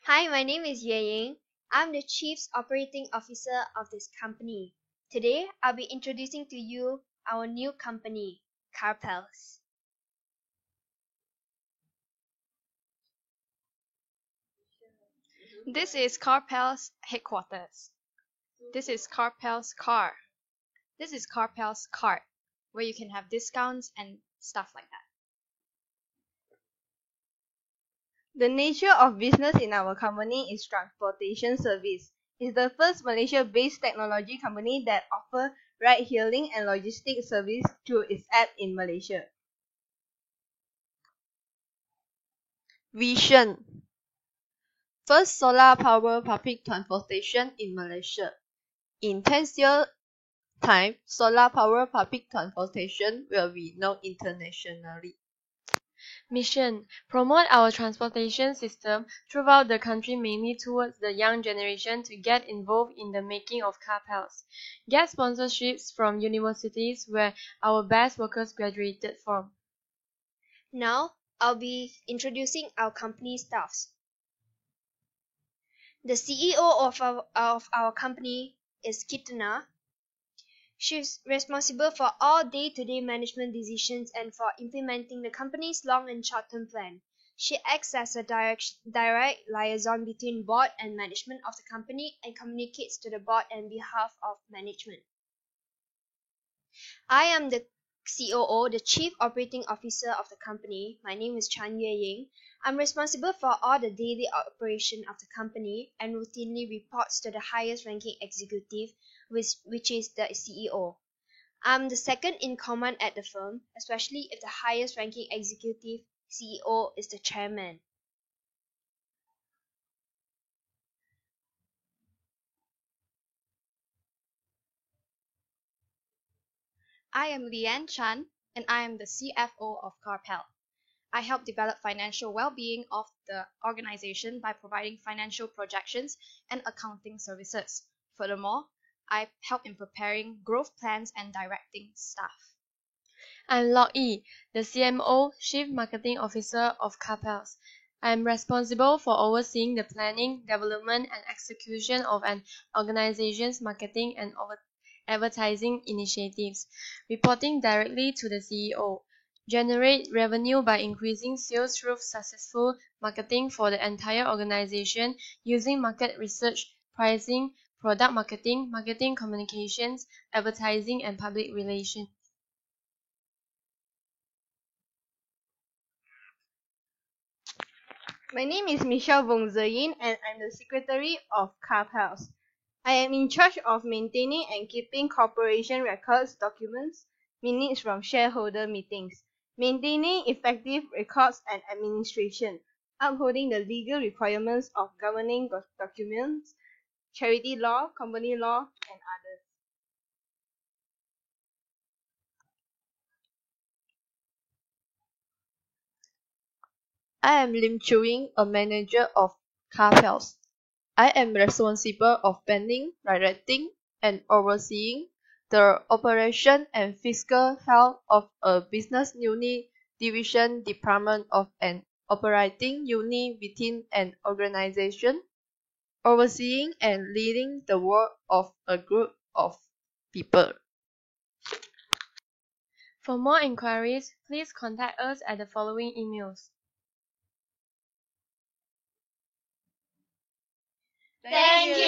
Hi, my name is Yue Ying. I'm the Chief Operating Officer of this company. Today, I'll be introducing to you our new company, Carpels. This is Carpel's headquarters. This is Carpel's car. This is Carpel's card, where you can have discounts and stuff like that. The nature of business in our company is transportation service. It's the first Malaysia-based technology company that offers ride-hailing and logistics service through its app in Malaysia. Vision. First solar power public transportation in Malaysia. In 10 years' time, solar power public transportation will be known internationally. Mission: promote our transportation system throughout the country, mainly towards the young generation, to get involved in the making of Carpels. Get sponsorships from universities where our best workers graduated from. Now, I'll be introducing our company staffs. The CEO of our company is Kitana. She's responsible for all day-to-day management decisions and for implementing the company's long and short-term plan. She acts as a direct liaison between board and management of the company and communicates to the board on behalf of management. I am the COO, the Chief Operating Officer of the company. My name is Chan Yue Ying. I'm responsible for all the daily operation of the company and routinely reports to the highest ranking executive, which is the CEO. I'm the second in command at the firm, especially if the highest ranking executive, CEO, is the chairman. I am Leanne Chan, and I am the CFO of Carpel. I help develop financial well-being of the organization by providing financial projections and accounting services. Furthermore, I help in preparing growth plans and directing staff. I'm Lok Yi, the CMO, Chief Marketing Officer of Carpels. I am responsible for overseeing the planning, development, and execution of an organization's marketing and advertising initiatives, reporting directly to the CEO. Generate revenue by increasing sales through successful marketing for the entire organization using market research, pricing, product marketing, marketing communications, advertising, and public relations. My name is Michelle Wong Zeyin and I'm the Secretary of Carpels. I am in charge of maintaining and keeping corporation records, documents, minutes from shareholder meetings, maintaining effective records and administration, upholding the legal requirements of governing documents, charity law, company law, and others. I am Lim Chu Ying, a manager of Carpels. I am responsible of planning, directing, and overseeing the operation and fiscal health of a business unit, division, department of an operating unit within an organization, overseeing and leading the work of a group of people. For more inquiries, please contact us at the following emails. Thank you.